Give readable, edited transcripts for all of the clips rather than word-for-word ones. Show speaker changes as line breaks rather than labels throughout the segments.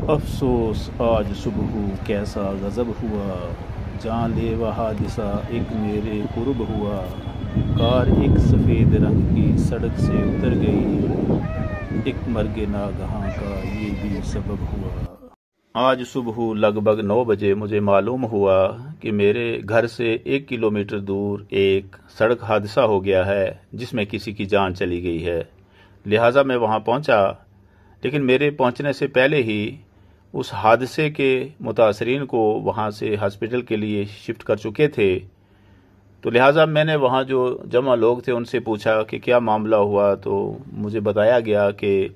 अफसोस आज सुबह कैसा गज़ब हुआ, जानलेवा हादिसा एक मेरे कुर्ब हुआ। कार एक सफ़ेद रंग की सड़क से उतर गई, एक मर्गे नागहां का ये भी सबब हुआ। आज सुबह लगभग 9 बजे मुझे मालूम हुआ कि मेरे घर से 1 किलोमीटर दूर एक सड़क हादसा हो गया है जिसमें किसी की जान चली गई है। लिहाजा मैं वहां पहुंचा, लेकिन मेरे पहुंचने से पहले ही उस हादसे के मुतासरीन को वहाँ से हॉस्पिटल के लिए शिफ्ट कर चुके थे। तो लिहाजा मैंने वहाँ जो जमा लोग थे उनसे पूछा कि क्या मामला हुआ, तो मुझे बताया गया कि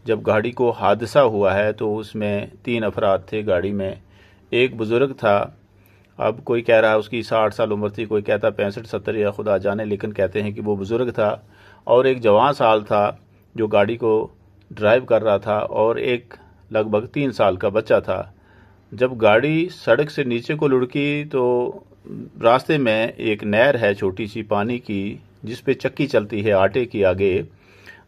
जब गाड़ी को हादसा हुआ है तो उसमें 3 अफराद थे गाड़ी में। एक बुज़ुर्ग था, अब कोई कह रहा है उसकी 60 साल उम्र थी, कोई कहता 65-70 या खुदा जाने, लेकिन कहते हैं कि वो बुज़ुर्ग था। और एक जवान साल था जो गाड़ी को ड्राइव कर रहा था, और एक लगभग 3 साल का बच्चा था। जब गाड़ी सड़क से नीचे को लुढ़की तो रास्ते में एक नहर है छोटी सी पानी की, जिस पे चक्की चलती है आटे की आगे।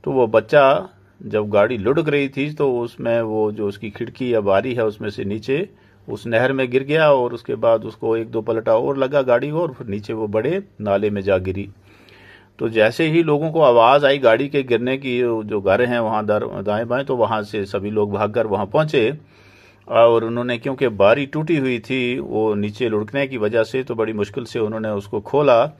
तो वो बच्चा जब गाड़ी लुढ़क रही थी तो उसमें वो जो उसकी खिड़की या बारी है उसमें से नीचे उस नहर में गिर गया, और उसके बाद उसको 1-2 पलटा और लगा गाड़ी को, और फिर नीचे वो बड़े नाले में जा गिरी। तो जैसे ही लोगों को आवाज़ आई गाड़ी के गिरने की, जो घर हैं वहाँ दाएं बाएं, तो वहाँ से सभी लोग भागकर वहाँ पहुँचे। और उन्होंने, क्योंकि बारी टूटी हुई थी वो नीचे लुढ़कने की वजह से, तो बड़ी मुश्किल से उन्होंने उसको खोला,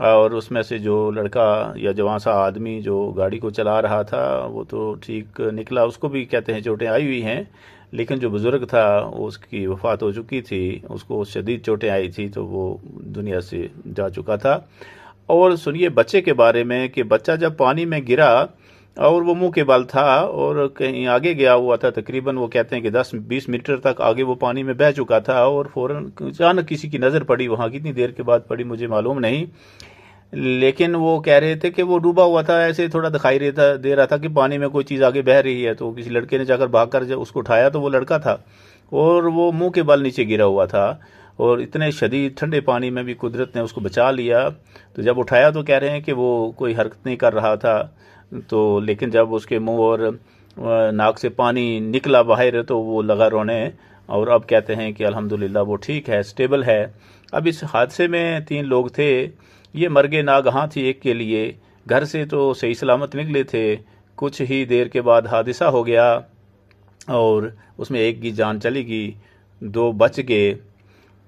और उसमें से जो लड़का या जवान सा आदमी जो गाड़ी को चला रहा था वो तो ठीक निकला। उसको भी कहते हैं चोटें आई हुई हैं, लेकिन जो बुज़ुर्ग था उसकी वफ़ात हो चुकी थी, उसको शदीद चोटें आई थी, तो वो दुनिया से जा चुका था। और सुनिए बच्चे के बारे में कि बच्चा जब पानी में गिरा और वो मुंह के बल था और कहीं आगे गया हुआ था, तकरीबन वो कहते हैं कि 10-20 मीटर तक आगे वो पानी में बह चुका था, और फौरन अचानक किसी की नज़र पड़ी वहाँ। कितनी देर के बाद पड़ी मुझे मालूम नहीं, लेकिन वो कह रहे थे कि वो डूबा हुआ था, ऐसे थोड़ा दिखाई दे रहा था कि पानी में कोई चीज़ आगे बह रही है। तो किसी लड़के ने जाकर भागकर जब उसको उठाया तो वो लड़का था, और वो मुंह के बल नीचे गिरा हुआ था, और इतने शदीद ठंडे पानी में भी कुदरत ने उसको बचा लिया। तो जब उठाया तो कह रहे हैं कि वो कोई हरकत नहीं कर रहा था, तो लेकिन जब उसके मुंह और नाक से पानी निकला बाहर तो वो लगा रोने, और अब कहते हैं कि अल्हम्दुलिल्लाह वो ठीक है, स्टेबल है। अब इस हादसे में 3 लोग थे, ये मर्गे नागहां थी एक के लिए। घर से तो सही सलामत निकले थे, कुछ ही देर के बाद हादसा हो गया और उसमें एक की जान चली गई, 2 बच गए।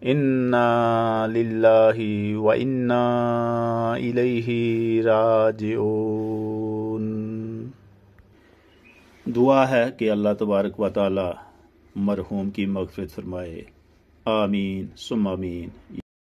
इन्ना लिल्लाहि व इन्ना इलैहि राजिऊन। दुआ है कि अल्लाह तबारक व तआला मरहूम की मग़फ़िरत फरमाए। आमीन सुम्मा आमीन।